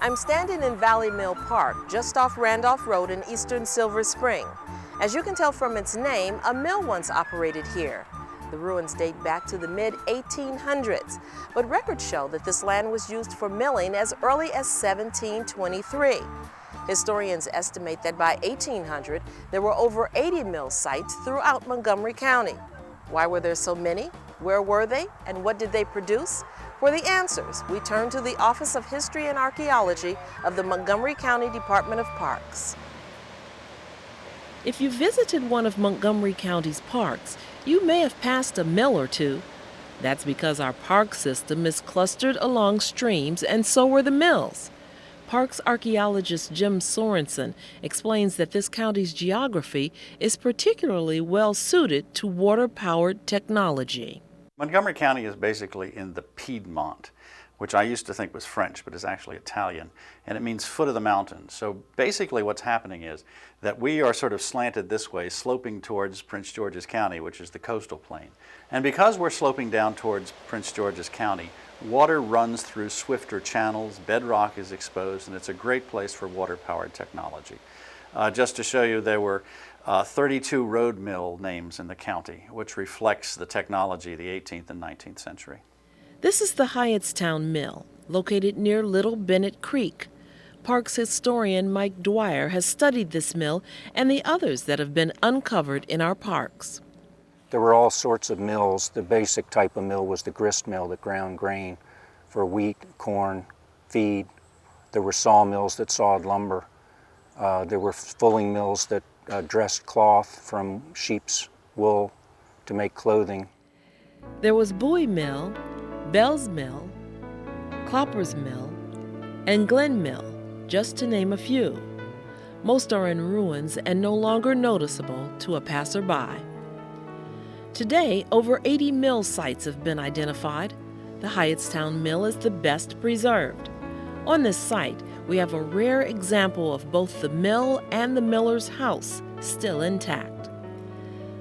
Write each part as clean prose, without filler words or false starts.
I'm standing in Valley Mill Park, just off Randolph Road in eastern Silver Spring. As you can tell from its name, a mill once operated here. The ruins date back to the mid-1800s, but records show that this land was used for milling as early as 1723. Historians estimate that by 1800, there were over 80 mill sites throughout Montgomery County. Why were there so many? Where were they? And what did they produce? For the answers, we turn to the Office of History and Archaeology of the Montgomery County Department of Parks. If you visited one of Montgomery County's parks, you may have passed a mill or two. That's because our park system is clustered along streams, and so were the mills. Parks archaeologist Jim Sorensen explains that this county's geography is particularly well suited to water-powered technology. Montgomery County is basically in the Piedmont, which I used to think was French, but is actually Italian, and it means foot of the mountain. So basically what's happening is that we are sort of slanted this way, sloping towards Prince George's County, which is the coastal plain. And because we're sloping down towards Prince George's County, water runs through swifter channels, bedrock is exposed, and it's a great place for water-powered technology. Just to show you, there were 32 road mill names in the county, which reflects the technology of the 18th and 19th century. This is the Hyattstown Mill, located near Little Bennett Creek. Parks historian Mike Dwyer has studied this mill and the others that have been uncovered in our parks. There were all sorts of mills. The basic type of mill was the grist mill that ground grain for wheat, corn, feed. There were sawmills that sawed lumber. There were fulling mills that dressed cloth from sheep's wool to make clothing. There was Bowie Mill, Bell's Mill, Clopper's Mill, and Glen Mill, just to name a few. Most are in ruins and no longer noticeable to a passerby. Today, over 80 mill sites have been identified. The Hyattstown Mill is the best preserved. On this site, we have a rare example of both the mill and the miller's house still intact.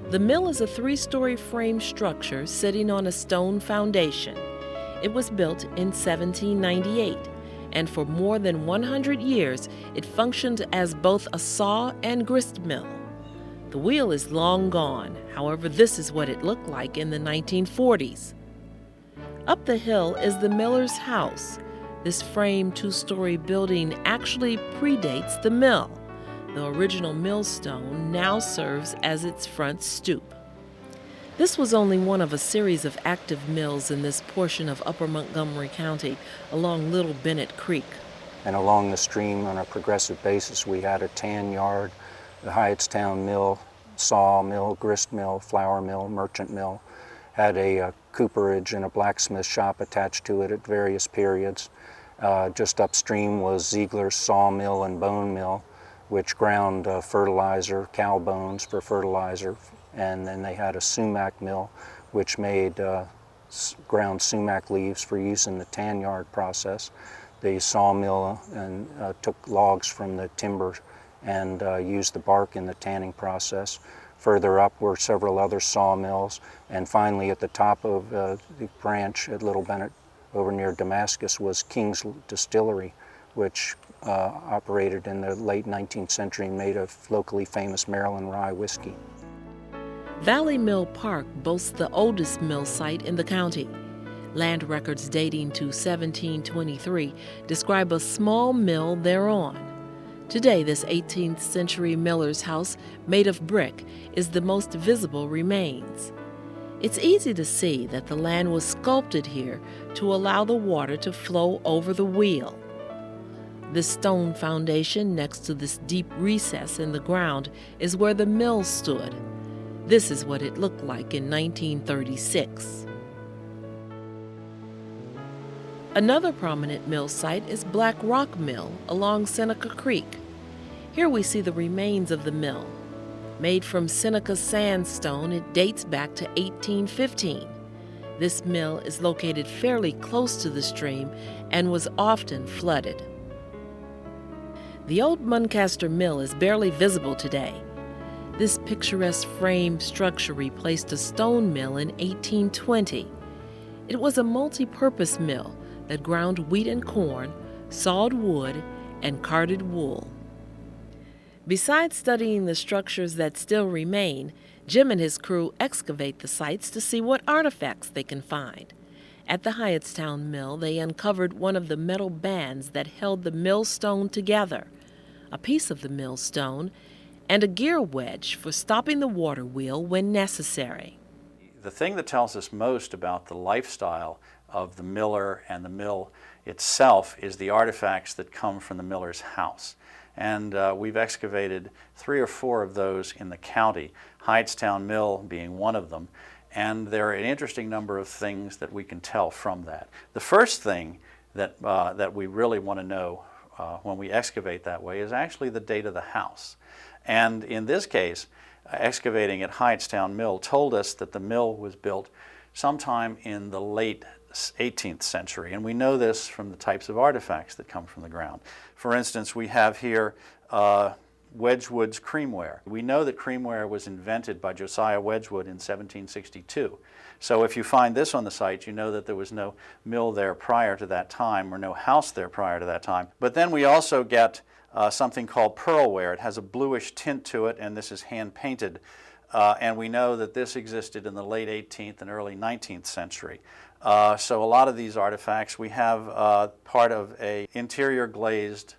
The mill is a 3-story frame structure sitting on a stone foundation. It was built in 1798, and for more than 100 years, it functioned as both a saw and grist mill. The wheel is long gone, however, this is what it looked like in the 1940s. Up the hill is the miller's house. This frame 2-story building actually predates the mill. The original millstone now serves as its front stoop. This was only one of a series of active mills in this portion of Upper Montgomery County along Little Bennett Creek. And along the stream on a progressive basis, we had a tan yard, the Hyattstown Mill, saw mill, grist mill, flour mill, merchant mill, had a cooperage and a blacksmith shop attached to it at various periods. Just upstream was Ziegler's sawmill and bone mill, which ground fertilizer, cow bones for fertilizer, and then they had a sumac mill, which made ground sumac leaves for use in the tan yard process. The sawmill and took logs from the timber and used the bark in the tanning process. Further up were several other sawmills, and finally at the top of the branch at Little Bennett over near Damascus was King's Distillery, which operated in the late 19th century and made a locally famous Maryland rye whiskey. Valley Mill Park boasts the oldest mill site in the county. Land records dating to 1723 describe a small mill thereon. Today, this 18th century miller's house, made of brick, is the most visible remains. It's easy to see that the land was sculpted here to allow the water to flow over the wheel. This stone foundation next to this deep recess in the ground is where the mill stood. This is what it looked like in 1936. Another prominent mill site is Black Rock Mill along Seneca Creek. Here we see the remains of the mill. Made from Seneca sandstone, it dates back to 1815. This mill is located fairly close to the stream and was often flooded. The old Muncaster Mill is barely visible today. This picturesque frame structure replaced a stone mill in 1820. It was a multi-purpose mill that ground wheat and corn, sawed wood, and carded wool. Besides studying the structures that still remain, Jim and his crew excavate the sites to see what artifacts they can find. At the Hyattstown Mill, they uncovered one of the metal bands that held the millstone together, a piece of the millstone, and a gear wedge for stopping the water wheel when necessary. The thing that tells us most about the lifestyle of the miller and the mill itself is the artifacts that come from the miller's house. And we've excavated 3 or 4 of those in the county, Hyattstown Mill being one of them. And there are an interesting number of things that we can tell from that. The first thing that we really want to know when we excavate that way is actually the date of the house. And in this case, excavating at Hyattstown Mill told us that the mill was built sometime in the late 18th century, and we know this from the types of artifacts that come from the ground. For instance, we have here Wedgwood's creamware. We know that creamware was invented by Josiah Wedgwood in 1762. So if you find this on the site, you know that there was no mill there prior to that time, or no house there prior to that time. But then we also get something called pearlware. It has a bluish tint to it, and this is hand painted. And we know that this existed in the late 18th and early 19th century. So a lot of these artifacts, we have part of an interior glazed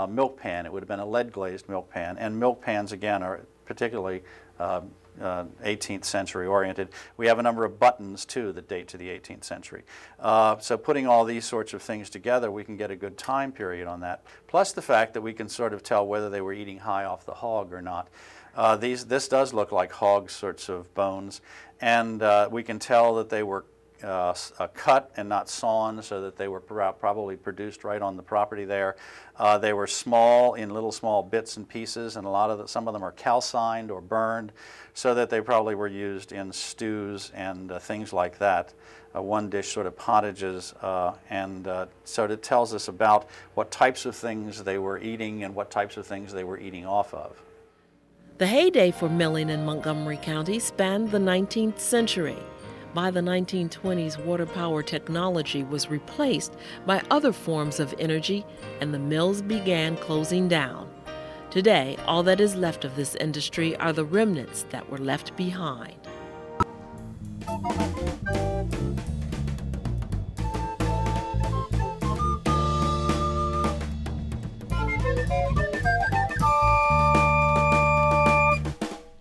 milk pan. It would have been a lead glazed milk pan. And milk pans, again, are particularly 18th century oriented. We have a number of buttons, too, that date to the 18th century. So putting all these sorts of things together, we can get a good time period on that. Plus the fact that we can sort of tell whether they were eating high off the hog or not. This does look like hog sorts of bones, and we can tell that they were cut and not sawn, so that they were probably produced right on the property there. They were small, in little small bits and pieces, and some of them are calcined or burned, so that they probably were used in stews and things like that. One dish sort of pottages, so it tells us about what types of things they were eating and what types of things they were eating off of. The heyday for milling in Montgomery County spanned the 19th century. By the 1920s, water power technology was replaced by other forms of energy, and the mills began closing down. Today, all that is left of this industry are the remnants that were left behind.